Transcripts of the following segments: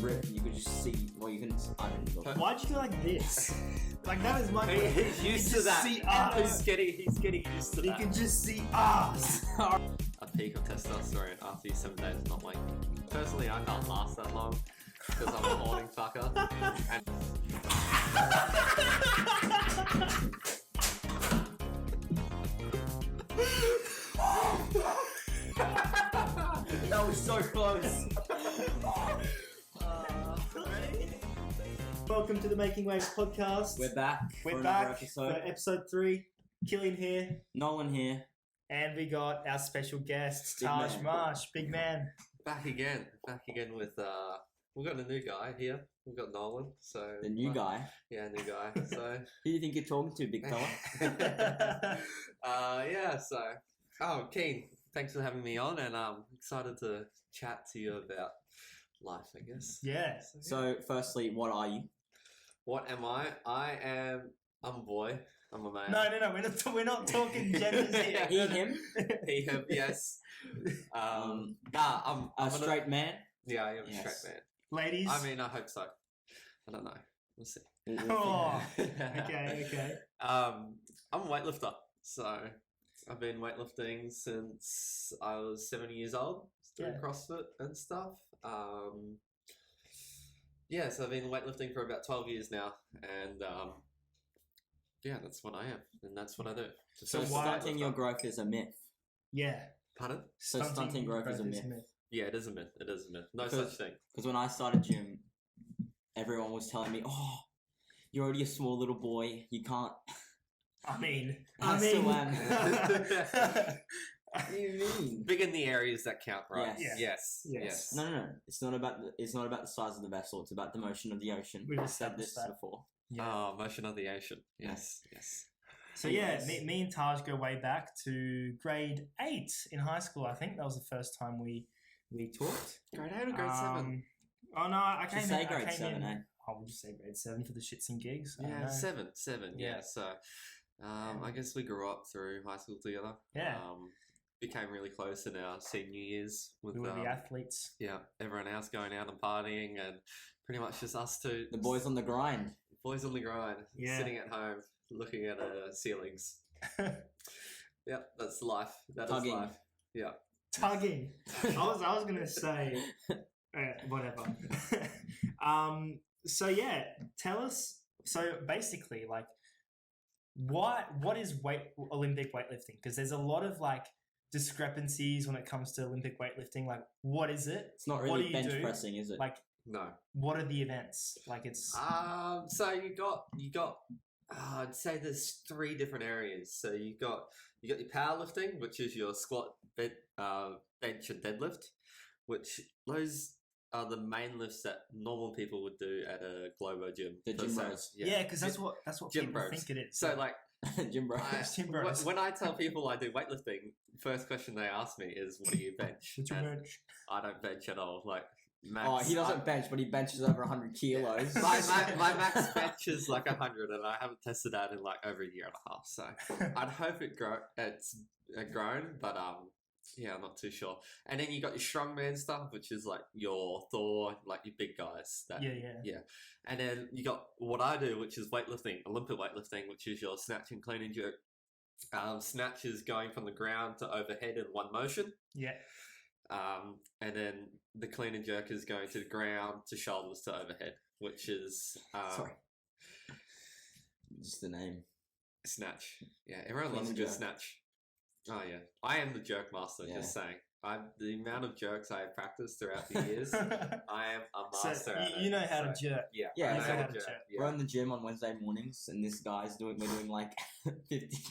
rip and you could just see, well, you can, I don't know. Why'd you go like this? Like that is my He's used to that. He's getting used to You that. can just see us. A peak of testosterone after 7 days of not weighing. Personally, I can't last that long because I'm a hoarding fucker. And That was so close. Ready? Welcome to the Making Waves podcast. We're back. We're for back another episode. for episode 3. Killian here, Nolan here. and we got our special guest, Big Taj man. Marsh, big man. back again with we've got a new guy here. We've got Nolan. So The new guy. Yeah, new guy. So Who do you think you're talking to, big fella? yeah. So Keen, thanks for having me on, and I'm excited to chat to you about life, I guess. Yeah. So, firstly, what are you? What am I? I'm a boy. I'm a male. No, we're not talking genders here. He, him? He, him, yes. I'm A straight man? Yeah, I am a Yes. straight man. Ladies. I mean, I hope so. I don't know. We'll see. Oh, okay. I'm a weightlifter, so I've been weightlifting since I was 7 years old, doing Yeah. CrossFit and stuff. Yeah, so I've been weightlifting for about 12 years now, and yeah, that's what I am, and that's what I do. So, why- stunting your growth is a myth. Yeah. Pardon? So, stunting growth is a myth. Yeah, it is a myth. It is a myth. No Because- such thing. Because when I started gym, everyone was telling me, oh, you're already a small little boy. You can't. I mean. What do you mean? Big in the areas that count, right? Yes. Yes. No. It's not about the size of the vessel. It's about the motion of the ocean. We've I've said established this that. before. Yeah. Oh, motion of the ocean. Yes. So yeah, Yes. me and Taj go way back to grade 8 in high school. I think that was the first time we talked. Grade 8 or grade 7? Oh no, I came Just say in. I grade came 7, in. eh? I would just say grade 7 for the shits and gigs. I don't Yeah, know. 7. Yeah. Yeah. So, I guess we grew up through high school together. Yeah. Became really close in our senior years with We were the athletes. yeah, everyone else going out and partying, and pretty much just us two. The boys on the grind. Boys on the grind, Yeah. sitting at home looking at ceilings. Yep, that's life. That is Tugging. life. Yeah. Tugging. I was gonna say whatever. So yeah, tell us. So basically, like, what is Olympic weightlifting? Because there's a lot of like discrepancies when it comes to Olympic weightlifting. Like, what is it? It's not What really do you bench do? pressing, is it? Like, No. what are the events? Like, it's So you got. I'd say there's 3 different areas. So you got your powerlifting, which is your squat, bench, and deadlift, which those are the main lifts that normal people would do at a Globo gym. The per gym se. bros. yeah, because that's what Gym people bros. think it is. So like Gym bros. Gym bros. when I tell people I do weightlifting, first question they ask me is, "What do you bench?" What's your And bench? I don't bench at all. Like max, Oh, he doesn't bench, but he benches over 100 kilos. My max bench is like 100, and I haven't tested that in like over a year and a half. So I'd hope it's grown, but yeah, I'm not too sure. And then you got your strongman stuff, which is like your Thor, like your big guys. That, Yeah. And then you got what I do, which is weightlifting, Olympic weightlifting, which is your snatch and clean and jerk. Snatch is going from the ground to overhead in one motion. Yeah. And then the clean and jerk is going to the ground to shoulders to overhead, which is Sorry. Just the name. snatch. Yeah, everyone Clean loves a and good jerk. snatch. Oh yeah, I am the jerk master. Yeah. Just saying, the amount of jerks I have practiced throughout the years, I am a So master. at you it, know how to so, jerk. Yeah, Yeah, I know so how how to to jerk. jerk. Yeah. We're in the gym on Wednesday mornings, and this guy's we're doing like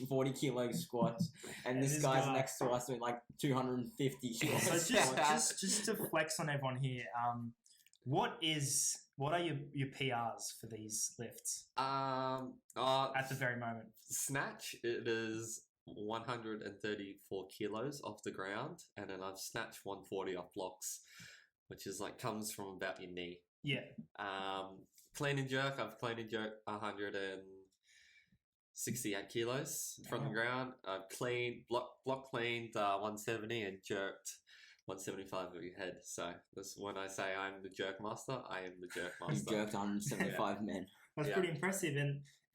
40 kilo squats, and this this guy's guy- next to us doing like 250 kilo So squats. just to flex on everyone here, what are your PRs for these lifts at the very moment? Snatch, it is 134 kilos off the ground, and then I've snatched 140 off blocks, which is like comes from about your knee. Yeah. Clean and jerk, I've clean and jerked 168 kilos from the Wow. ground. I've block cleaned 170 and jerked 175 of your head. So that's when I say I'm the jerk master, I am the jerk You master. jerked 175 men. That's Yeah. pretty impressive.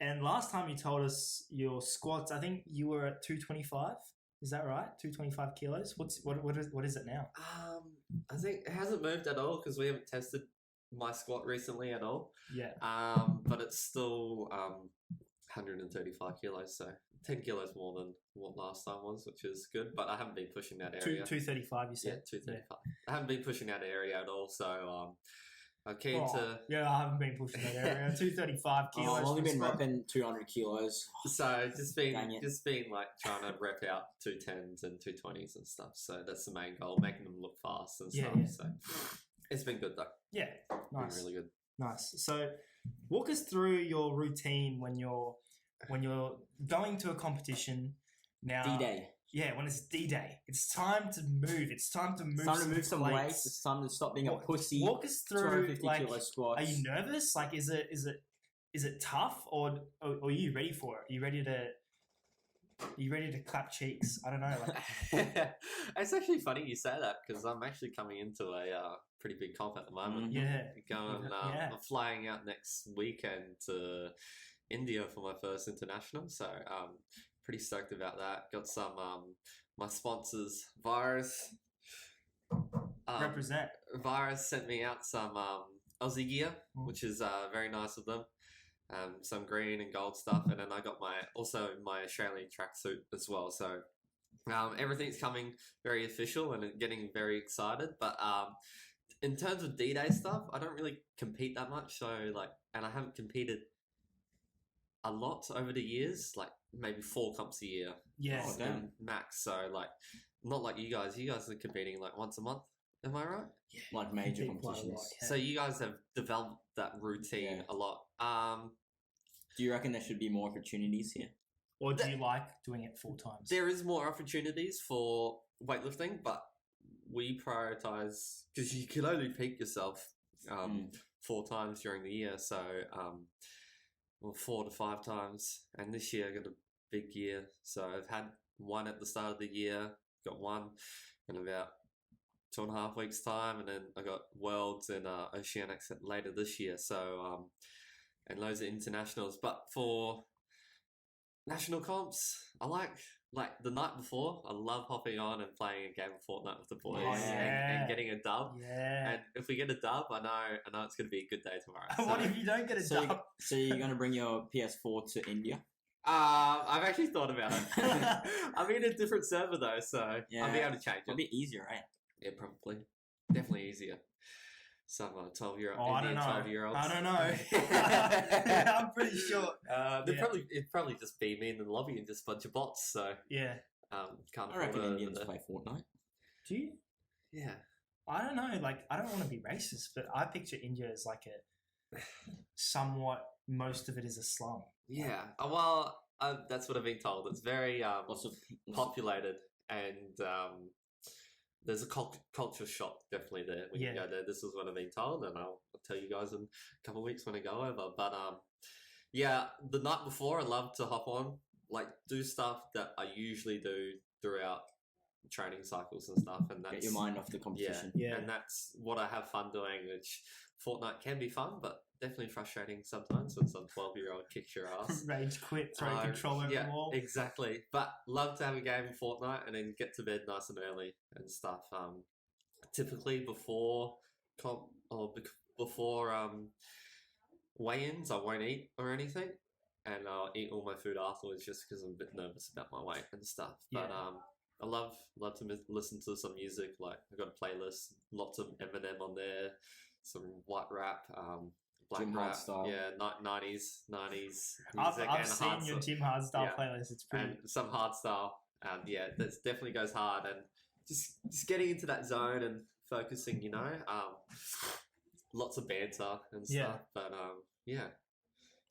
And last time you told us your squats, I think you were at 225. Is that right? 225 kilos. What is it now? I think it hasn't moved at all because we haven't tested my squat recently at all. Yeah. But it's still 135 kilos, so 10 kilos more than what last time was, which is good. But I haven't been pushing that area. 235, you Yeah, said? 235. I haven't been pushing that area at all, so I'm keen to. Yeah, I haven't been pushing that area. 235 Oh, kilos. I've only for been squat. repping 200 kilos. So just been Dang it. like trying to rep out 210s and 220s and stuff. So that's the main goal, making them look fast and Yeah, stuff. yeah. So it's been good though. Yeah, nice. Been really good. Nice. So, walk us through your routine when you're going to a competition. Now, D-Day. Yeah, when it's D-Day, it's time to move. It's time to move. It's time to move some plates. weights. It's time to stop being a pussy. Walk us through. 250 Like, kilo squats. are you nervous? Like, is it tough, or are you ready for it? Are you ready to clap cheeks? I don't know. Like, It's actually funny you say that because I'm actually coming into a pretty big comp at the moment. yeah. I'm flying out next weekend to India for my first international, so pretty stoked about that. Got some my sponsors, Virus. Represent. Virus sent me out some Aussie gear, Mm. which is very nice of them. Some green and gold stuff, and then I got my Australian tracksuit as well. So everything's coming very official and getting very excited. But in terms of D-Day stuff, I don't really compete that much. So and I haven't competed a lot over the years, like maybe 4 comps a year. Yeah. Oh, damn. Max. So not like you guys. You guys are competing like once a month. Am I right? Like major Compete quite a competitions. lot, yeah. So you guys have developed that routine Yeah. a lot. Do you reckon there should be more opportunities here? Or do you like doing it 4 times? There is more opportunities for weightlifting, but we prioritize because you can only peak yourself 4 times during the year. So, 4 to 5 times. And this year I got a big year. So I've had one at the start of the year, got one in about 2.5 weeks time, and then I got Worlds and Oceanics later this year. So, and loads of internationals. But for national comps, I like the night before. I love hopping on and playing a game of Fortnite with the boys and getting a dub. Yeah. And if we get a dub, I know it's going to be a good day tomorrow. What if you don't get a So, dub? so you're going to bring your PS4 to India? I've actually thought about it. I'm in a different server though, so I'll be able to change It'll it. be easiher, right? Yeah, probably. Definitely easier. Some 12-year-old. Oh, I don't know. 12-year-olds. I don't know. I'm pretty sure. It'd probably just be me in the lobby and just a bunch of bots. So Yeah. can't I reckon afford Indians play Fortnite. Do you? Yeah. I don't know. Like, I don't want to be racist, but I picture India as like a somewhat. Most of it is a slum. Yeah. Well, that's what I've been told. It's very Lots of populated, and there's a culture shock definitely there when you go there. This is what I've been told, and I'll tell you guys in a couple of weeks when I go over. But yeah, the night before, I love to hop on, do stuff that I usually do throughout training cycles and stuff, and that's get your mind off the competition. Yeah. and that's what I have fun doing. Which Fortnite can be fun, but definitely frustrating sometimes when some 12-year-old kicks your ass. Rage quit, throw control over the wall. Exactly. But love to have a game of Fortnite and then get to bed nice and early and stuff. Typically before comp or before weigh-ins, I won't eat or anything, and I'll eat all my food afterwards just because I'm a bit nervous about my weight and stuff. But I love to listen to some music. Like I got a playlist, lots of Eminem on there, some white rap. Black Jim rap, Hardstyle. yeah, 90s music. I've and seen your Jim Hardstyle playlist. It's pretty. and some hardstyle. Yeah, that definitely goes hard, and just getting into that zone and focusing. Lots of banter and stuff. But yeah,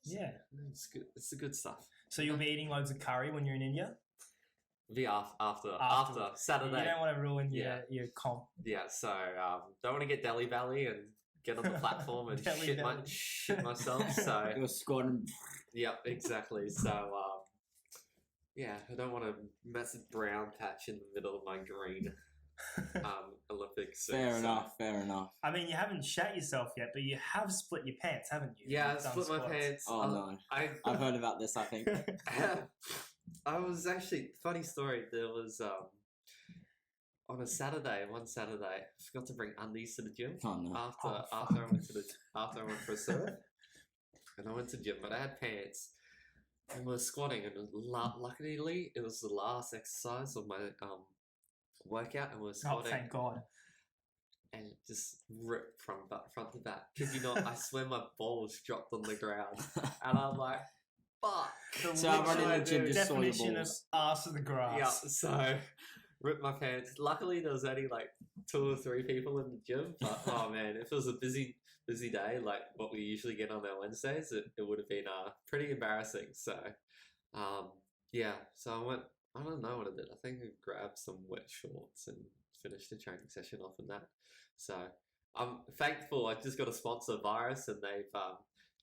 it's good. It's the good stuff. So you'll be eating loads of curry when you're in India. Be after Saturday. You don't want to ruin your comp. Yeah, so don't want to get Delhi Valley and get on the platform and shit myself. So It was scored. yeah, exactly. So yeah, I don't want a massive brown patch in the middle of my green. Olympic suit. Fair so- enough. Fair enough. I mean, you haven't shat yourself yet, but you have split your pants, haven't you? Yeah, I You've done split my squats. pants. Oh no, I've heard about this. I think. I was actually funny story. There was on a Saturday, one Saturday, I forgot to bring undies to the gym Oh no. after Oh, I went after I went for a surf, and I went to gym, but I had pants. And we were squatting, and luckily it was the last exercise of my workout, and we were Oh, squatting, thank God. and it just ripped from front to back. Kid you not, I swear my balls dropped on the ground, and I'm like, fuck. So I'm What running should I the gym do? just saw your Definition of balls. ass in the grass. Yeah, so ripped my pants. Luckily, there was only like 2 or 3 people in the gym. But oh man, if it was a busy day like what we usually get on our Wednesdays, it would have been pretty embarrassing. So yeah, so I went. I don't know what I did. I think I grabbed some wet shorts and finished the training session off in that. So I'm thankful. I just got a sponsor, Virus, and they've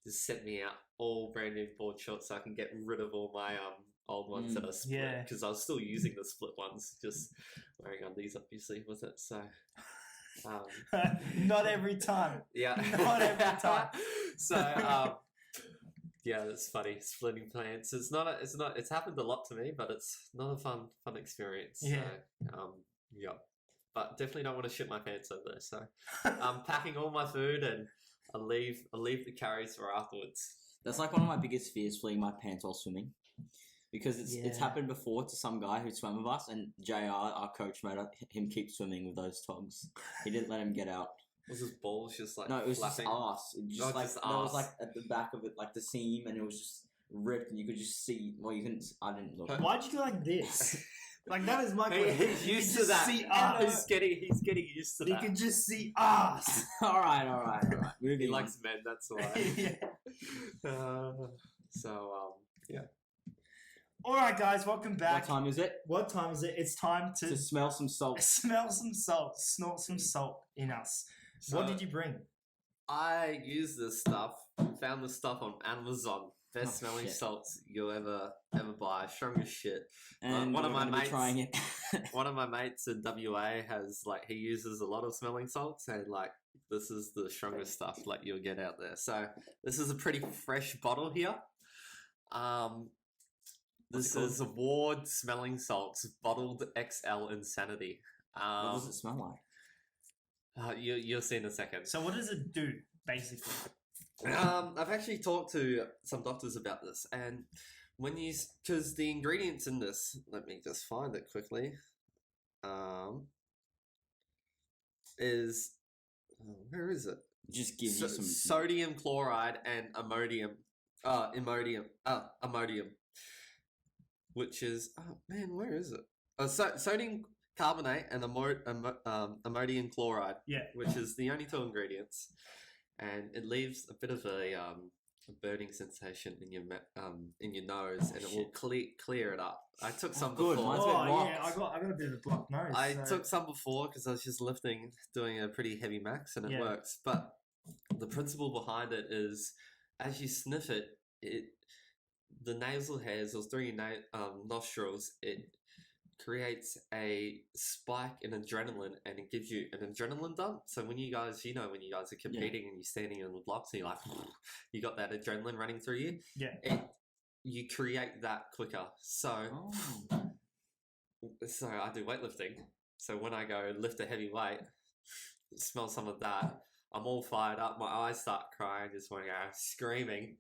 just sent me out all brand new board shorts so I can get rid of all my old ones that are split, Yeah. because I was still using the split ones, just wearing undies obviously with it. So Not every time. yeah, Not every time. So yeah, that's funny. Splitting pants. It's happened a lot to me, but it's not a fun experience. Yeah. So, yeah. But definitely don't want to shit my pants over there. So I'm packing all my food, and I'll leave the carries for afterwards. That's like one of my biggest fears, fleeing my pants while swimming, because it's Yeah. happened before to some guy who swam with us, and JR, our coach, made him keep swimming with those togs. He didn't let him get out. Was his balls just like No, it was flapping? just arse. It just Oh, like just there was arse. like at the back of it, like the seam, and it was just ripped, and you could just see. Well, you couldn't. I didn't look. Why'd you go like this? Like, that is my Hey, question. he's You used can to that. just see ass. He's getting used to You that. can just see ass. all right. Moving He on. likes men, that's why. Yeah. Yeah. All right, guys, welcome What back. time is it? What time is it? It's time to To smell some salt. smell some salt, snort some salt in us. What So- did you bring? I used this stuff. Found this stuff on Amazon. Best Oh, smelling shit. salts you'll ever buy. Strong as shit. And one of we're my gonna be mates- trying it. One of my mates in WA has he uses a lot of smelling salts, and this is the strongest stuff you'll get out there. So this is a pretty fresh bottle here. This What's it is Award Smelling Salts Bottled XL Insanity. What does it smell like? You'll see in a second. So, what does it do, basically? I've actually talked to some doctors about this, and because the ingredients in this, let me just find it quickly. Is where is it? Just give you some. Sodium chloride and ammonium, which is where is it? Sodium carbonate and ammonium chloride. Yeah. Which is the only 2 ingredients, and it leaves a bit of a burning sensation in your nose, and it will clear it up. I took some good. before. Mine's a bit Oh, blocked. yeah, I got a bit of a blocked nose. I so- took some before because I was just lifting, doing a pretty heavy max, and it Yeah. works. But the principle behind it is, as you sniff it, the nasal hairs or through your nostrils, it creates a spike in adrenaline, and it gives you an adrenaline dump. So when you guys are competing and you're standing in the blocks, and you're like, you got that adrenaline running through you. Yeah. You create that quicker. So Oh. I do weightlifting. So when I go lift a heavy weight, smell some of that, I'm all fired up. My eyes start crying, just want to go screaming,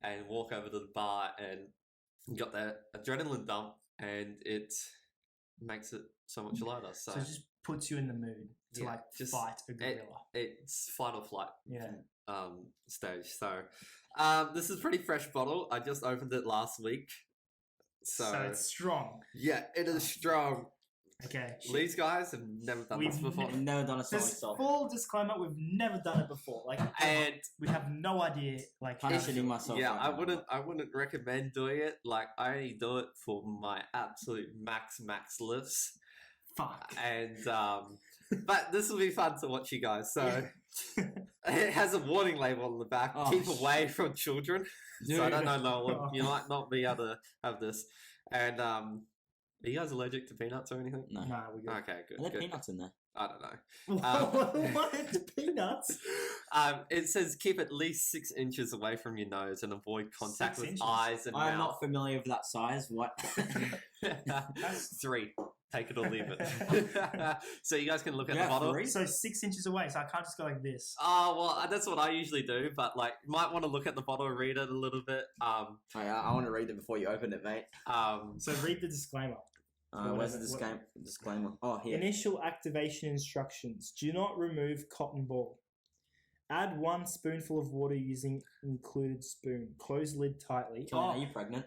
and walk over to the bar and got that adrenaline dump, and it makes it so much lighter. So, So it just puts you in the mood to Yeah, just- fight a gorilla. it's fight or flight Yeah. stage. So this is a pretty fresh bottle. I just opened it last week. So it's strong. Yeah, it is strong. Okay. These guys have never done this We've before. I've never done a smelling Just salt. full disclaimer, we've never done it before. Like, And we have no idea. Like, I'm how- shitting myself. yeah, right now. I wouldn't recommend doing it. I only do it for my absolute max lifts. fuck. And but this will be fun to watch you guys. So it has a warning label on the back. Oh, Keep away from children. So I don't know, Nolan. Oh. You might not be able to have this. And Are you guys allergic to peanuts or anything? No. No, we're good. Okay, good. Are there good. peanuts in there? I don't know. What? Peanuts? It says keep at least 6 inches away from your nose and avoid contact 6 with inches? eyes and I'm mouth. not familiar with that size. What? 3. Take it or leave it. So you guys can look at Yeah, the bottle. 3? So 6 inches away, so I can't just go like this. Oh, well, that's what I usually do, but like, you might want to look at the bottle, read it a little bit. I want to read it before you open it, mate. So read the disclaimer. Where's the disclaimer? Oh, here. Initial activation instructions. Do not remove cotton ball. Add 1 spoonful of water using included spoon. Close lid tightly. John, are you pregnant?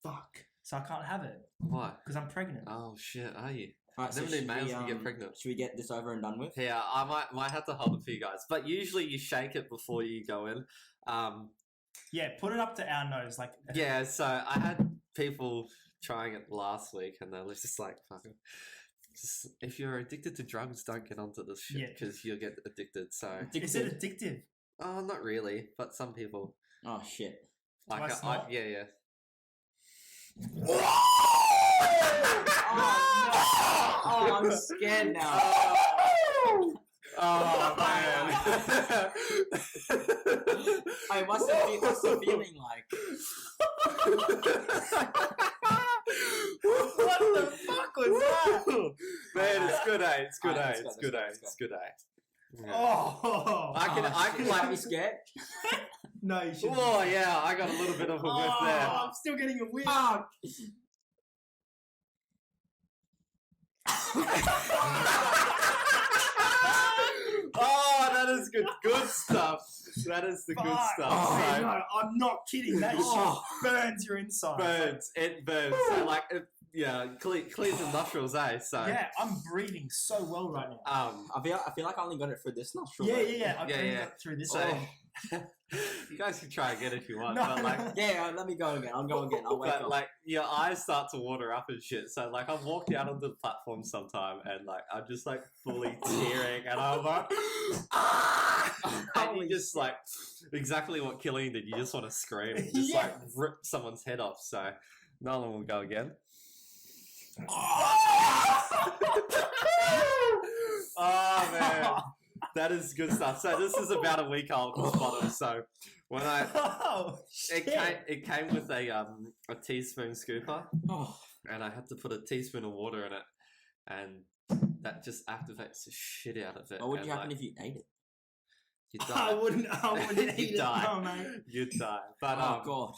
Fuck. So I can't have it Why? because I'm pregnant. Oh shit, are you? Alright, Never knew males can get pregnant. Should we get this over and done with? Yeah, I might have to hold it for you guys, but usually you shake it before you go in. Yeah, put it up to our nose, like. Yeah, so I had people trying it last week, and they were just like, "Fucking, just if you're addicted to drugs, don't get onto this shit Yeah. because you'll get addicted." So, Is it addictive? oh, not really, but some people Oh shit! like, Twice not? yeah. Oh, I'm scared now. Oh man! Hey, what's the feeling like? What the fuck was that? Man, it's good, eh? It's good, eh? Alright, It's good, eh? It's good, eh? Yeah. Oh! I can Shit. like. Are you scared? No, you shouldn't. Oh yeah, I got a little bit of a whiff there. I'm still getting a whiff. Fuck! Oh, that is good stuff. That is the good Fuck. stuff. Oh, So, no, I'm not kidding. That Oh. shit burns your inside. burns. It burns. So like, clears the nostrils, eh? So Yeah, I'm breathing so well right now. I feel like I only got it through this nostril. Yeah. though. I've Yeah, been yeah. through this. So, one. you guys can try again if you want, No. but like. Yeah, let me go again. I'll go again. I'll wake But up. like your eyes start to water up and shit. So like I've walked out onto the platform sometime and like I'm just like fully tearing and I'm like and you just like exactly what Killian did. You just want to scream and just like rip someone's head off. So Nolan will go again. Oh man. That is good stuff. So this is about a week old, this bottle. So when Oh, shit. it came with a teaspoon scooper, Oh, and I had to put a teaspoon of water in it, and that just activates the shit out of it. what would and, happen like, if you ate it? you I die? wouldn't You eat it. die. No, mate. You'd die. But Oh god.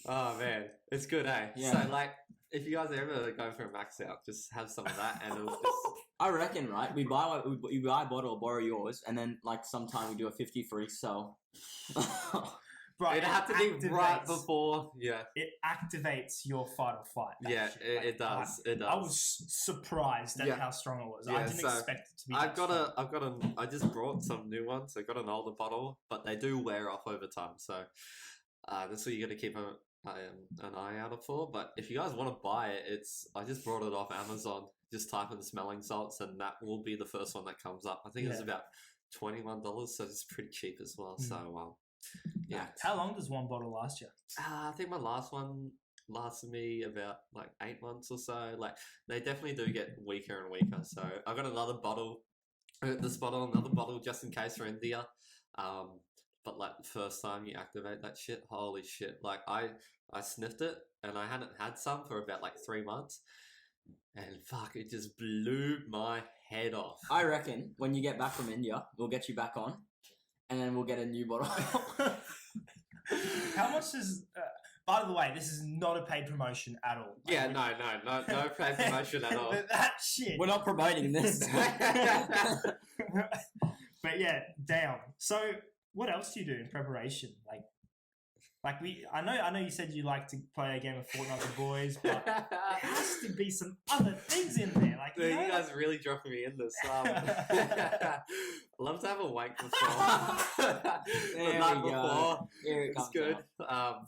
oh man, it's good, eh? Yeah. So like, if you guys are ever going for a max out, just have some of that, and it'll just I reckon, right? We buy a bottle or borrow yours, and then like sometime we do a 50 free sell. Right, it'd have to be right activates- before. Yeah, It activates your fight or flight. that yeah, shit. it does. It does. I was surprised at Yeah. how strong it was. Yeah, I didn't so expect it to be. I've that got strong. I just brought some new ones. I got an older bottle, but they do wear off over time. So that's what you got to keep an eye out for. But if you guys want to buy it, I just brought it off Amazon. Just type in smelling salts, and that will be the first one that comes up. I think it's Yeah. about $21, so it's pretty cheap as well. So yeah. How long does one bottle last you? I think my last one lasted me about like 8 months or so. Like they definitely do get weaker and weaker. So I got another bottle, another bottle just in case for India. But like the first time you activate that shit, holy shit! Like I sniffed it and I hadn't had some for about like 3 months, and fuck, it just blew my head off. I reckon when you get back from India, we'll get you back on, and then we'll get a new bottle. How much is? By the way, this is not a paid promotion at all. Yeah, no paid promotion at all. But that shit. We're not promoting this. But yeah, damn. So, what else do you do in preparation? I know you said you like to play a game of Fortnite with boys, but there has to be some other things in there. Like, Dude, you know? you guys are really dropping me in this. I love to have a wank before. There the night we go. before. Here it It's comes good.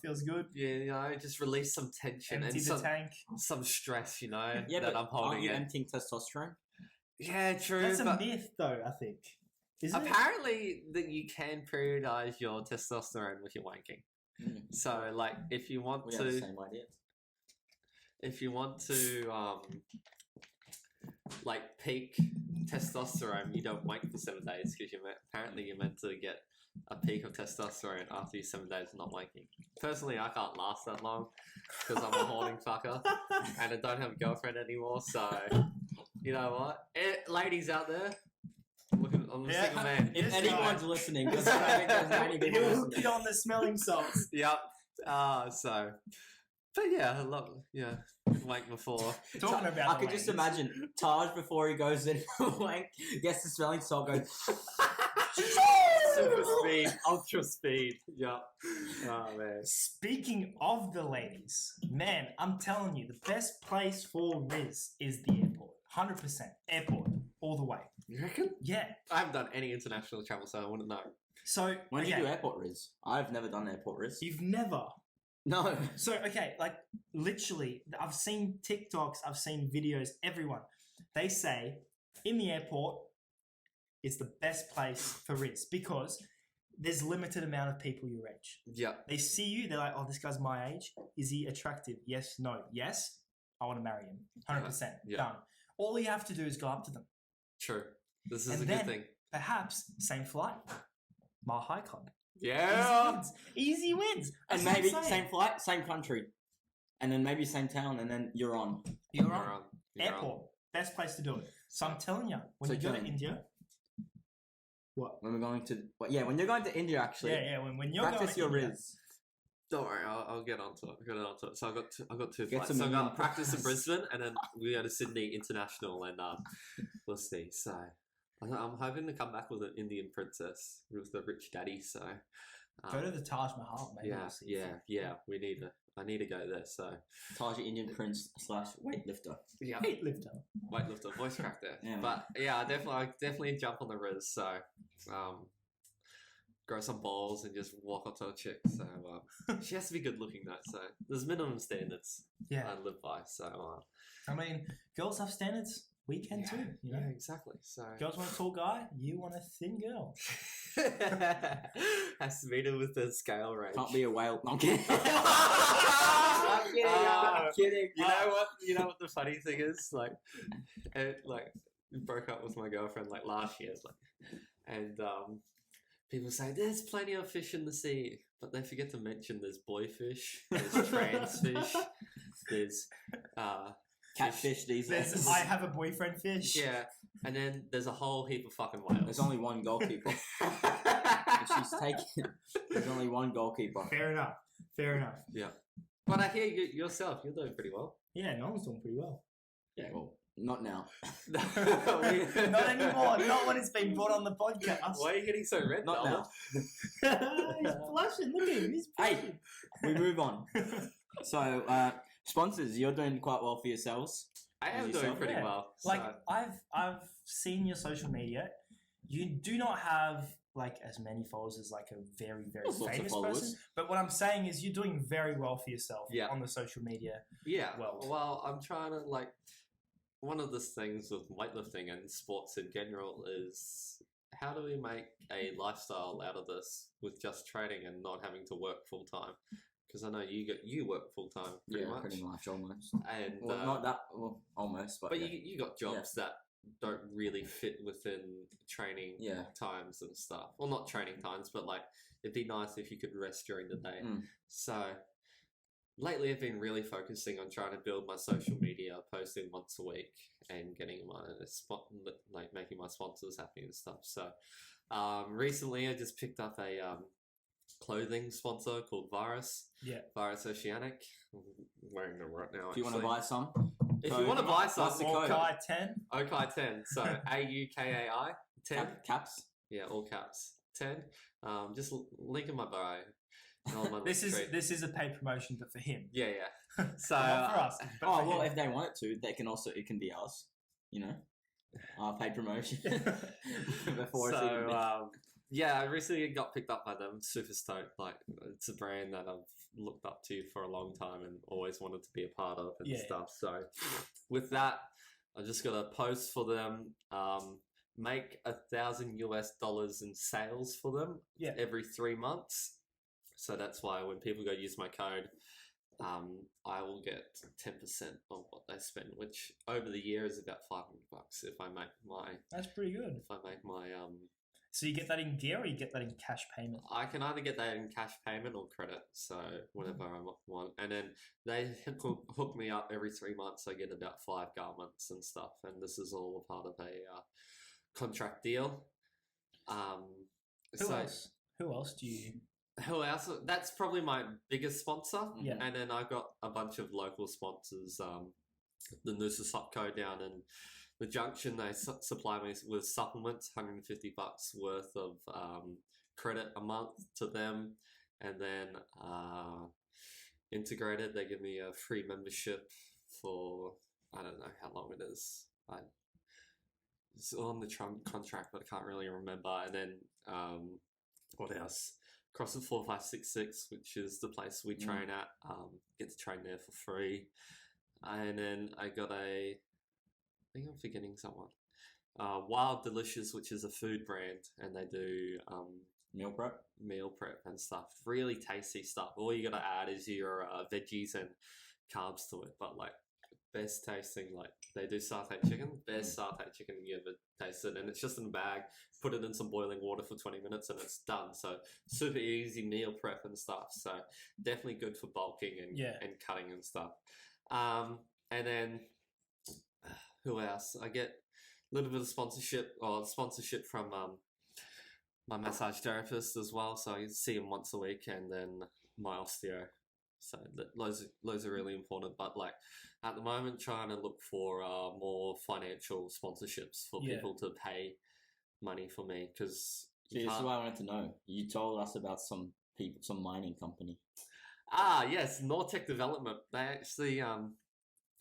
Feels good. Yeah, just release some tension Empty and the tank. some stress, Yeah, that but I'm holding aren't you in. emptying testosterone? Yeah, true. That's a but myth, though. I think. Is it? apparently, that you can periodize your testosterone with your wanking. Mm. So, like, if you want We have the to, same idea. if you want to like peak testosterone, you don't wait for 7 days because apparently you're meant to get a peak of testosterone after your 7 days of not wanking. Personally, I can't last that long because I'm a hoarding fucker and I don't have a girlfriend anymore. So, you know what? Ladies out there, I'm a single man. If anyone's listening, because I think there's many people He'll listening. put on the smelling salts. Yep. But yeah, I love wank before. Talking about I could just imagine Taj before he goes in wank, gets the smelling salt, goes Super speed, ultra speed. Yep. Oh man. Speaking of the ladies, man, I'm telling you, the best place for rizz is the airport. 100% airport, all the way. You reckon? Yeah. I haven't done any international travel, so I wouldn't know. So when okay, you do airport rizz, I've never done airport rizz. you've never. No. So okay, like literally, I've seen TikToks, I've seen videos. Everyone, they say in the airport is the best place for rizz because there's limited amount of people your age. Yeah. They see you, they're like, oh, this guy's my age. Is he attractive? Yes, no. Yes, I want to marry him. 100%. Yeah. Done. All you have to do is go up to them. True. This is And a then- good thing. Perhaps same flight. Mile High Club. Yeah. Easy wins. And That's what I'm maybe saying. same flight, same country. And then maybe same town, and then you're on. You're on. You're on. Airport. Best place to do it. So I'm telling you, when So you go to John- India, what? When we're going to, when you're going to India, actually, Yeah, when you're practice your going to India, rizz. Don't worry, I'll get onto it. So I got two Get flights. some So I million got practice in points. Brisbane, and then we go to Sydney International, and we'll see. So I'm hoping to come back with an Indian princess with the rich daddy. So go to the Taj Mahal, maybe. we'll see. yeah. I need to go there. So Taj Indian Prince / weightlifter. yeah, Weightlifter. weightlifter, voice crack there. Yeah. But yeah, I definitely jump on the rizz. So grow some balls and just walk up to a chick. So she has to be good looking though. So there's minimum standards Yeah. I live by. So I mean, girls have standards. We can too. You know, yeah, exactly. So girls want a tall guy. You want a thin girl. has to meet her with the scale range. Can't be a whale. No, I'm kidding. I'm kidding. I'm kidding. You know what the funny thing is? Like broke up with my girlfriend like last year, and people say there's plenty of fish in the sea, but they forget to mention there's boy fish, there's trans fish, there's Catfish these There's days. I have a boyfriend fish. yeah, and then there's a whole heap of fucking whales. There's only one goalkeeper. If she's taken. There's only one goalkeeper. Fair enough. Yeah, but I hear you yourself. You're doing pretty well. Yeah, no one's doing pretty well. Yeah, well, not now. Not anymore. Not when it's been brought on the podcast. Why are you getting so red? Not Dalton? now. He's blushing. Look at him. He's Hey, blushing. we move on. So, sponsors, you're doing quite well for yourselves. I am Yourself? doing pretty Yeah. well. Like so- I've seen your social media. You do not have like as many followers as like a very There's lots of famous followers. person. But what I'm saying is you're doing very well for yourself Yeah. on the social media. Yeah. world. Well, I'm trying to one of the things with weightlifting and sports in general is how do we make a lifestyle out of this with just training and not having to work full time? Because I know you work full time pretty much. Pretty much, almost. And Well, not that, well, almost, but, but yeah. you got jobs that don't really fit within training Yeah. times and stuff. Well, not training times, but it'd be nice if you could rest during the day. Mm. So lately I've been really focusing on trying to build my social media, posting once a week and getting making my sponsors happy and stuff. So recently I just picked up a clothing sponsor called Virus. Yeah. Virus Oceanic. I'm wearing them right now. If you want to buy some, if you want to buy some, what's the code? Orkai 10. Okai 10. So AUKAI 10. Caps. Yeah, all caps. 10. Just link in my bio. And on my This link tree. is a paid promotion, but for him. Yeah. So Not for us. But Oh for well, him. if they want it to, they can also. It can be ours. You know, our paid promotion before it's even. yeah, I recently got picked up by them. Super stoked. It's a brand that I've looked up to for a long time and always wanted to be a part of and Yeah. stuff. So with that, I just got a post for them. Make $1,000 in sales for them Yeah. every 3 months. So that's why when people go use my code, I will get 10% of what they spend, which over the year is about $500 if I make my That's pretty good. So you get that in gear, or you get that in cash payment? I can either get that in cash payment or credit, so whatever I want. And then they hook me up every 3 months. I get about 5 garments and stuff, and this is all a part of a contract deal. Who else do you? Who else? That's probably my biggest sponsor. Yeah. And then I've got a bunch of local sponsors. The Noosa Supco down in the Junction, they supply me with supplements, $150 worth of credit a month to them. And then Integrated, they give me a free membership for, I don't know how long it is. It's on the contract, but I can't really remember. And then what else? CrossFit 4566, which is the place we train at. Get to train there for free. And then I got I think I'm forgetting someone. Wild Delicious, which is a food brand, and they do meal prep and stuff. Really tasty stuff. All you gotta add is your veggies and carbs to it, but like best tasting. Like they do satay chicken, best satay chicken you ever tasted, and it's just in a bag. Put it in some boiling water for 20 minutes and it's done. So super easy meal prep and stuff. So definitely good for bulking and cutting and stuff. And then who else? I get a little bit of sponsorship from my massage therapist as well. So I see him once a week, and then my osteo. So those are really important. But like at the moment, trying to look for more financial sponsorships for people to pay money for me, because this is what I wanted to know. You told us about some mining company. Yes, Nortec Development. They actually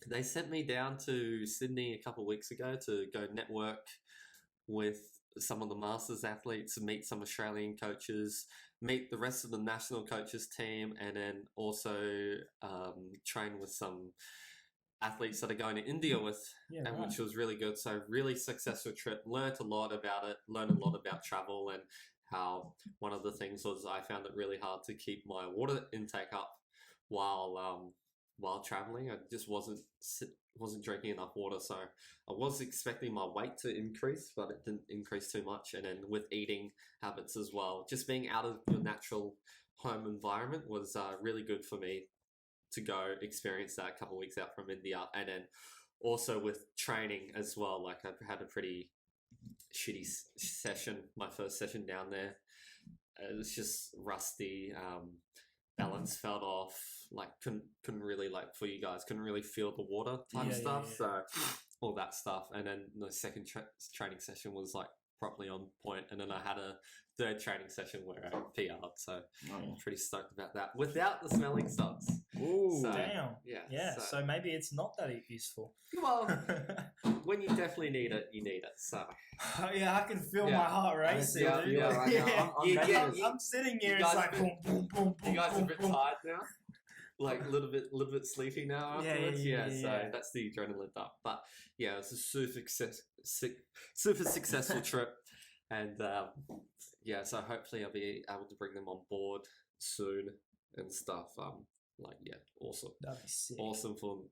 they sent me down to Sydney a couple of weeks ago to go network with some of the Masters athletes, meet some Australian coaches, meet the rest of the national coaches team, and then also train with some athletes that are going to India with, which was really good. So really successful trip. Learned a lot about it. Learned a lot about travel, and how one of the things was I found it really hard to keep my water intake up while traveling. I just wasn't drinking enough water, so I was expecting my weight to increase, but it didn't increase too much. And then with eating habits as well, just being out of your natural home environment was really good for me to go experience that a couple of weeks out from India. And then also with training as well, like I had a pretty shitty session, my first session down there. It was just rusty, balance felt off, like couldn't really, like for you guys, couldn't really feel the water type stuff. So all that stuff. And then the second training session was like properly on point. And then I had a third training session where I PR'd. So I'm pretty stoked about that without the smelling salts. Ooh, so, damn. Yeah. So maybe it's not that useful. Well, when you definitely need it, you need it. So I can feel my heart racing. Dude. I'm sitting here. It's like boom, boom, boom, boom. You guys boom, are a bit boom. tired now, like a little bit sleepy now afterwards. So that's the adrenaline up. But yeah, it's a super successful trip, and so hopefully I'll be able to bring them on board soon and stuff. Awesome. That'd be sick. Awesome for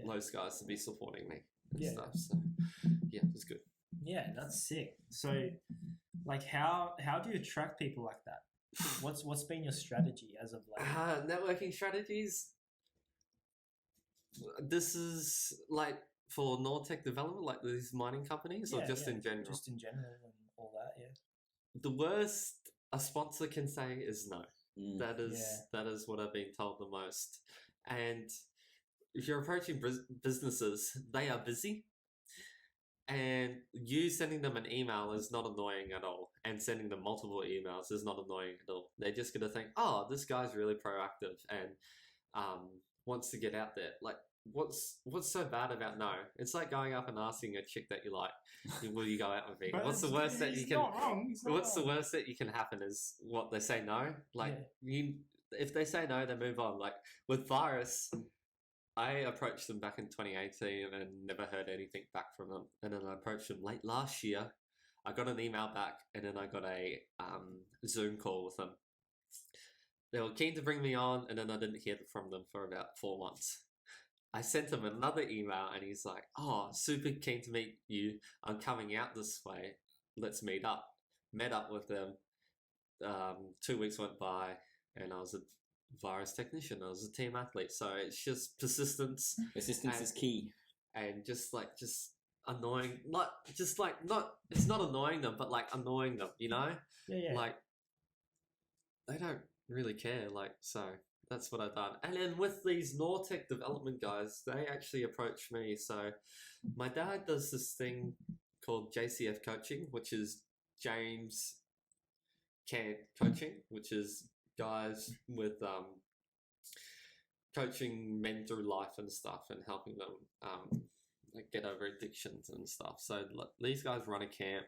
those guys to be supporting me and stuff. So it's good. Yeah, that's sick. So, like, how do you attract people like that? What's been your strategy as of late? Networking strategies. This is like for Nortec Development, like these mining companies, or just in general? Just in general and all that. Yeah. The worst a sponsor can say is no. That is what I've been told the most. And if you're approaching businesses, they are busy. And you sending them an email is not annoying at all. And sending them multiple emails is not annoying at all. They're just going to think, oh, this guy's really proactive and wants to get out there. Like, what's so bad about no? It's like going up and asking a chick that you like, will you go out with me? What's the worst that you can? What's the worst that you can happen is what they say no. Like if they say no, they move on. Like with Virus, I approached them back in 2018 and never heard anything back from them. And then I approached them late last year. I got an email back, and then I got a Zoom call with them. they were keen to bring me on, and then I didn't hear from them for about 4 months. I sent him another email, and he's like, "Oh, super keen to meet you. I'm coming out this way. Let's meet up." Met up with them. 2 weeks went by, and I was a virus technician. I was a team athlete. So it's just persistence. Persistence is key. And just annoying, it's not annoying them, but like annoying them, you know? Yeah. Like, they don't really care. Like, so that's what I've done. And then with these Nortec development guys, they actually approached me. So my dad does this thing called JCF coaching, which is James Cant coaching, which is guys with coaching men through life and stuff and helping them like get over addictions and stuff. So these guys run a camp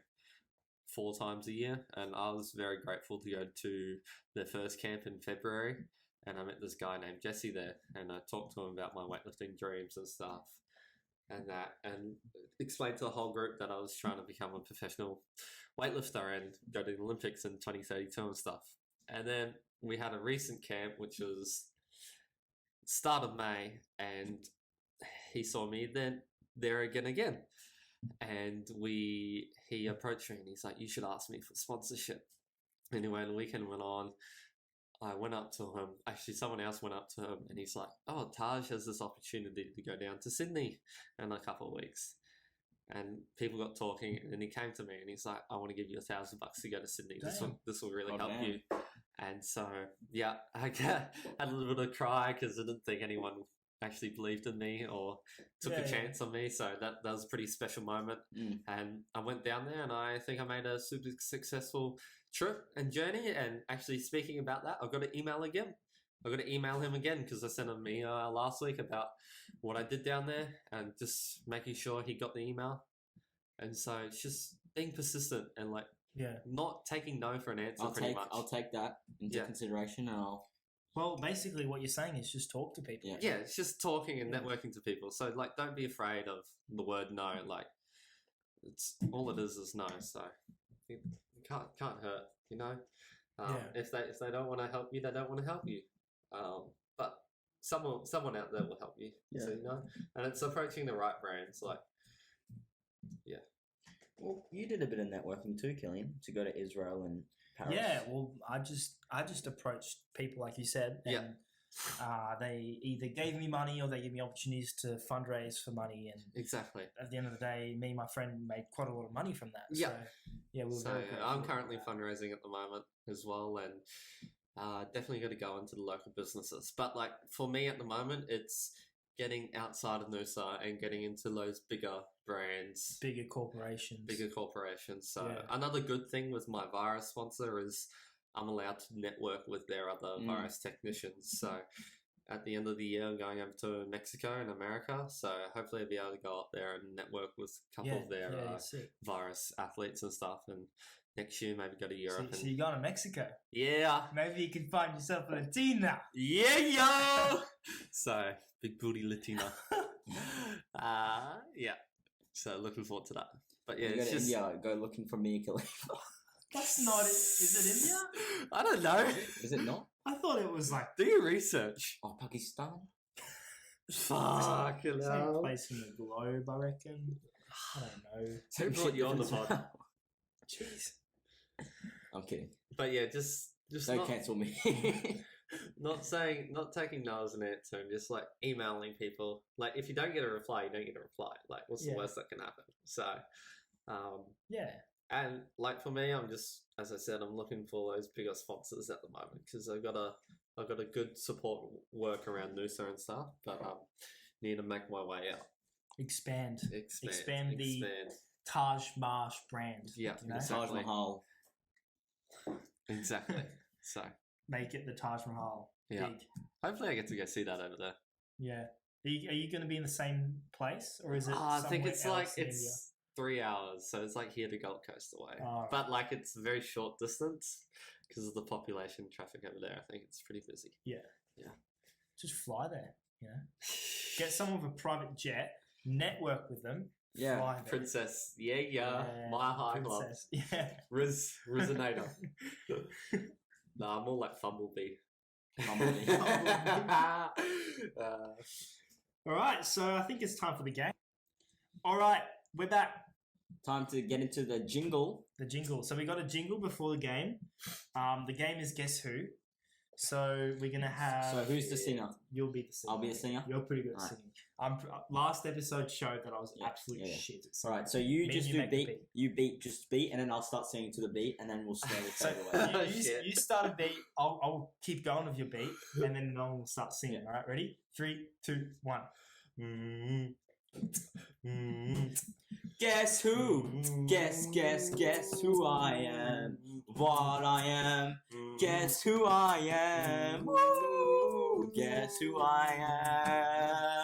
4 times a year, and I was very grateful to go to their first camp in February, and I met this guy named Jesse there, and I talked to him about my weightlifting dreams and stuff and explained to the whole group that I was trying to become a professional weightlifter and go to the Olympics in 2032 and stuff. And then we had a recent camp, which was start of May, and he saw me then there again. And he approached me and he's like, "You should ask me for sponsorship." Anyway, the weekend went on. I went up to him. Actually, someone else went up to him and he's like, "Oh, Taj has this opportunity to go down to Sydney in a couple of weeks." And people got talking, and then he came to me and he's like, "I want to give you $1,000 to go to Sydney. This will really help you." And so, yeah, I had a little bit of a cry because I didn't think anyone actually believed in me or took a chance on me. So that was a pretty special moment. And I went down there, and I think I made a super successful trip and journey. And actually, speaking about that, I've got to email again. I've got to email him again because I sent him an email last week about what I did down there and just making sure he got the email. And so it's just being persistent and not taking no for an answer. I'll take that into consideration, and Well, basically what you're saying is just talk to people. Yeah, it's just talking and networking to people. So don't be afraid of the word no. It's all it is no. So it can't hurt, you know. If they don't want to help you, they don't want to help you. But someone out there will help you. So you know, and it's approaching the right brands. Well, you did a bit of networking too, Killian, to go to Israel and Paris. Yeah, well, I just approached people like you said, and they either gave me money or they gave me opportunities to fundraise for money, and exactly. At the end of the day, me and my friend made quite a lot of money from that. Yeah, so very grateful. I'm currently fundraising at the moment as well, and definitely going to go into the local businesses. But for me at the moment, it's getting outside of Noosa and getting into those bigger brands. Bigger corporations. So another good thing with my virus sponsor is I'm allowed to network with their other virus technicians. So at the end of the year, I'm going over to Mexico and America. So hopefully I'll be able to go up there and network with a couple of their virus athletes and stuff. And next year, maybe go to Europe. So you're going to Mexico? Yeah. Maybe you can find yourself a Latina. Yeah, yo! So, big booty Latina. Yeah. So, looking forward to that. But yeah, it's just India, go looking for Mia Khalifa. That's not it. Is it India? I don't know. Is it not? I thought it was do your research. Oh, Pakistan? Fuck it. Same place in the globe, I reckon. I don't know. Who brought you on the pod? Jeez. I'm kidding. But yeah, just don't cancel me. not taking no as an answer, and just emailing people. If you don't get a reply, you don't get a reply. What's the worst that can happen? So, and for me, I'm just, as I said, I'm looking for those bigger sponsors at the moment because I've got a good support work around Noosa and stuff, but need to make my way out. Expand the Taj Marsh brand. Yeah, Taj Mahal. Exactly. So make it the Taj Mahal. Yeah. Big. Hopefully, I get to go see that over there. Yeah. Are you going to be in the same place, or is it? I think it's India? 3 hours, so it's here to Gold Coast away. Oh, but it's a very short distance because of the population traffic over there. I think it's pretty busy. Yeah. Yeah. Just fly there. You know, get someone with a private jet, network with them. Yeah, fly there. Princess. Yeah. Mile High Club. Yeah. Rizzonator. Nah, more like Fumblebee. Probably. All right, so I think it's time for the game. All right, we're back. Time to get into the jingle. The jingle. So we got a jingle before the game. The game is Guess Who. So we're gonna have. So who's the singer? You'll be the singer. I'll be a singer. You're pretty good at Alright. singing. Last episode showed that I was Yeah, absolute yeah. shit at All singing. right, so you Me just and do make the beat. beat. You beat just beat, and then I'll start singing to the beat, and then we'll slowly So fade away. you start a beat. I'll keep going with your beat, and then no one will start singing. All right, ready? 3, 2, 1. Guess who? Guess who I am? What I am? Guess who I am? Woo! Guess who I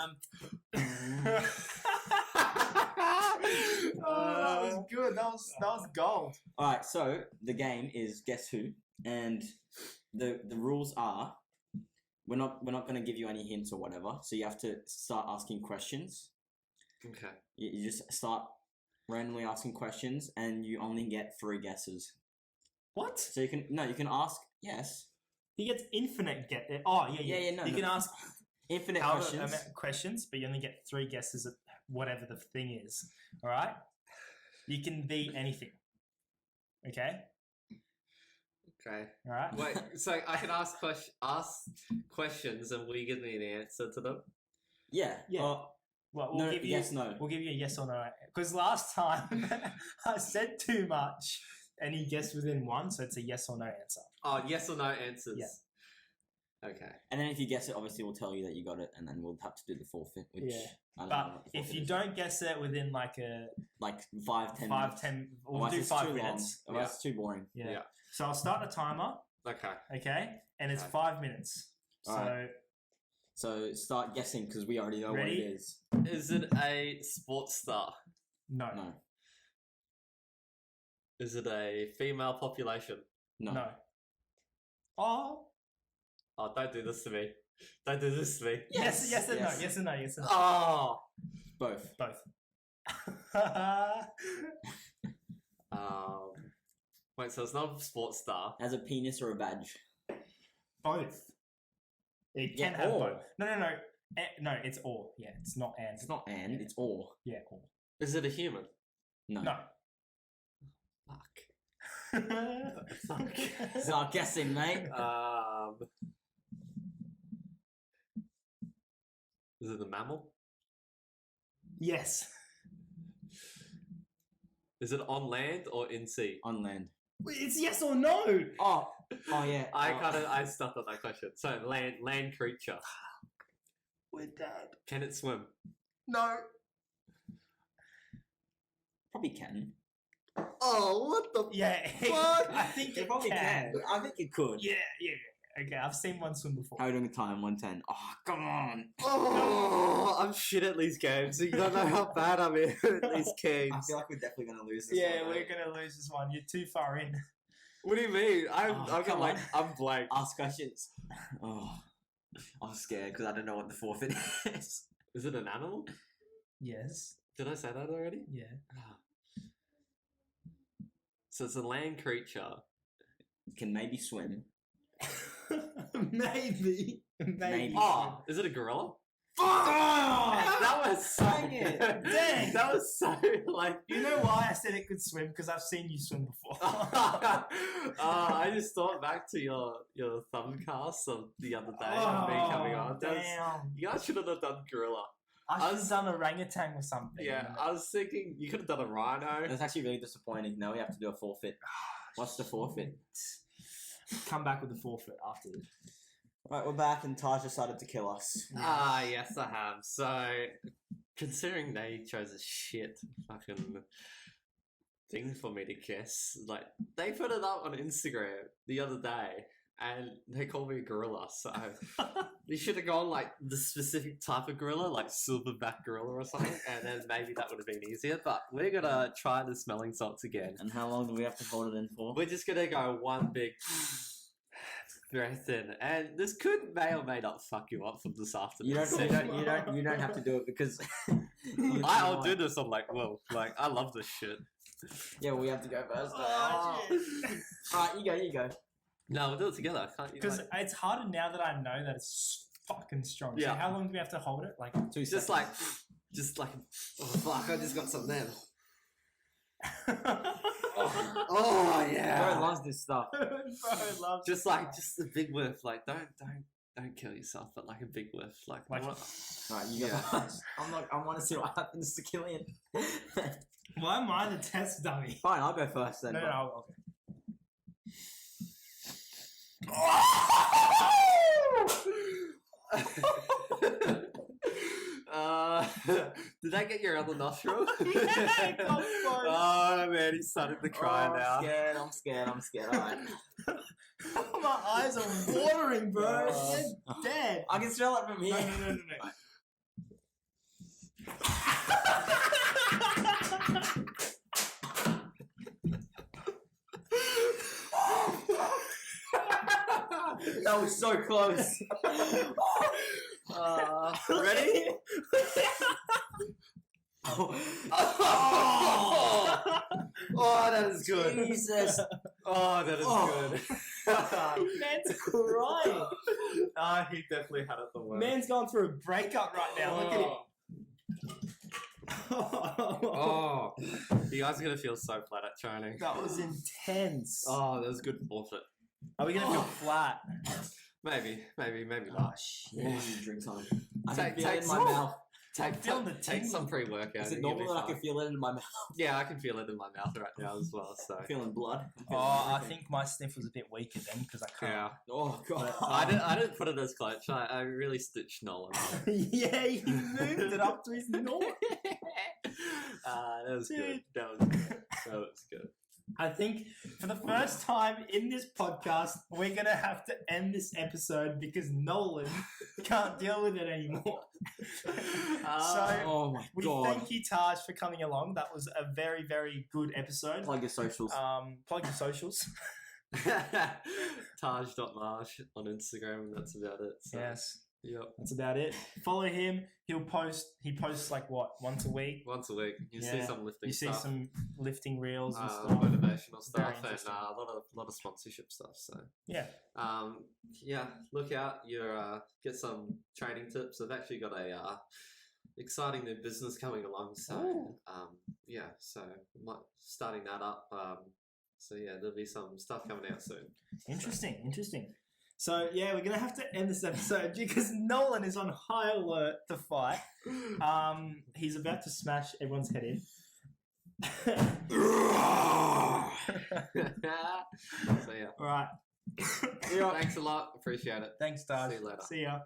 am? That was good. That was gold. All right, so the game is Guess Who, and the rules are we're not going to give you any hints or whatever. So you have to start asking questions. Okay. You just start randomly asking questions, and you only get 3 guesses. What? So you can ask yes, He gets infinite Oh yeah. Yeah, no, You no. can ask infinite however questions. amount of questions, but you only get 3 guesses at whatever the thing is. All right. You can be anything. Okay. Okay. All right. Wait, so I can ask questions and will you give me an answer to them? Yeah. Yeah. Well, No, yes, no. We'll give you a yes or no. Because last time I said too much and he guessed within 1, so it's a yes or no answer. Oh, yes or no answers. Yeah. Okay. And then if you guess it, obviously we'll tell you that you got it, and then we'll have to do the forfeit. Which Yeah. I don't know But what the if forfeit you is. don't guess it within like a 5, 10 minutes. 10, we'll Otherwise do it's 5 too minutes. long. Otherwise it's too boring. Yeah. Yeah. So I'll start the timer, Okay. okay? And it's Okay. 5 minutes. So Alright. So start guessing because we already know Ready? what it is. Is it a sports star? no. No. Is it a female population? No. No. Oh. Oh, don't do this to me. Don't do this to me. Yes, yes and yes. no. Yes and no. Yes and no. Oh. Both. Both. Wait, so it's not a sports star. Has a penis or a badge. Both. It Yeah, can have or. both. No. No, it's or. Yeah, it's not and. It's not and, it's or. Yeah, or. Is it a human? No. No. Fuck. Fuck. Start guessing, mate. Is it a mammal? Yes. Is it on land or in sea? On land. It's yes or no. Oh yeah. I stuck on that question. So land creature. We're dead. Can it swim? No. probably can. Oh, what the Yeah. What? I think It it probably can. can. I think it could. Yeah. Okay, I've seen one swim before. How are we doing the time? 110. Oh, come on. Oh, I'm shit at these games. You don't know how bad I'm in at these games. I feel like we're definitely going to lose this Yeah, one, we're right? gonna lose this one. You're too far in. What do you mean? Oh, I'm come like, on. I'm blank. Ask questions. Oh, I'm scared because I don't know what the forfeit is. Is it an animal? Yes. Did I say that already? Yeah. So it's a land creature. Can maybe swim. Maybe. Maybe. Oh, is it a gorilla? Oh! That was so Dang it. Dang. That was so like. You know why I said it could swim? Because I've seen you swim before. I just thought back to your thumbcast of the other day of me coming on. Damn. You guys should have done gorilla. I should have done orangutan or something. Yeah, I was thinking you could have done a rhino. That's actually really disappointing. Now we have to do a forfeit. What's the forfeit? Come back with the forfeit after this. Right, we're back and Taj decided to kill us. Ah, yes, I have. So, considering they chose a shit fucking thing for me to guess, like, they put it up on Instagram the other day, and they called me a gorilla, so they should have gone, like, the specific type of gorilla, like silverback gorilla or something, and then maybe that would have been easier, but we're gonna try the smelling salts again. And how long do we have to hold it in for? We're just gonna go one big breath in, and this may or may not fuck you up from this afternoon. You don't have to do it because I'll do this. I'm like, well, like I love this shit. Yeah, we have to go first. Oh, shit. Alright, you go. No, we'll do it together. Can't you? Because Like, it's harder now that I know that it's fucking strong. So Yeah. how long do we have to hold it? Like 2 just seconds. like, oh fuck! I just got something there. Oh, Oh yeah. Bro loves this stuff. Bro loves Just a big whiff. Like don't kill yourself, but like a big whiff. Like Like- Alright, you go Yeah. first. I want to see what happens to Killian. Why am I the test dummy? Fine, I'll go first then. No, bro. okay. Did that get your other nostril? Yeah, it got close. Oh man, he's starting to cry now. I'm scared. Alright. My eyes are watering, bro. Oh. They're dead. I can smell it from here. No. That was so close. Ready? Oh, that is good. Jesus. Oh, that is good. Man's crying. He definitely had it the worst. Man's going through a breakup right now. Look at him. Oh, you guys are gonna feel so flat at training. That was intense. Oh, that was good bullshit. Are we gonna feel flat? Maybe Oh not. shit. Yeah, drink time. I Take- can feel it take in my some. mouth. Feeling the Take some pre-workout. Is it and you'll be normal that I fine. can feel it in my mouth? Yeah, I can feel it in my mouth right now as well. So I'm feeling blood. I'm Oh, feeling I everything. think my sniff was a bit weaker then because I can't. yeah, Oh god. I didn't put it as clutch. I really stitched Nolan. Yeah, he moved it up to his north. That was good. Dude. That was good. I think for the first time in this podcast, we're going to have to end this episode because Nolan can't deal with it anymore. Oh my We god. thank you, Taj, for coming along. That was a very, very good episode. Plug your socials. Plug your socials. Taj.Marsh on Instagram, and that's about it. So, Yes, Yep. that's about it. Follow him. He posts like what, once a week? Once a week, you see Yeah. some lifting You see stuff, some lifting reels and stuff. motivational stuff, Very and interesting. a lot of sponsorship stuff. So, Yeah. yeah, look out. You get some training tips. I've actually got a exciting new business coming along. So, Ooh. yeah, so starting that up. So yeah, there'll be some stuff coming out soon. Interesting. So yeah, we're gonna have to end this episode because Nolan is on high alert to fight. He's about to smash everyone's head in. So yeah, All right. thanks a lot. Appreciate it. Thanks, Taj. See you later. See ya.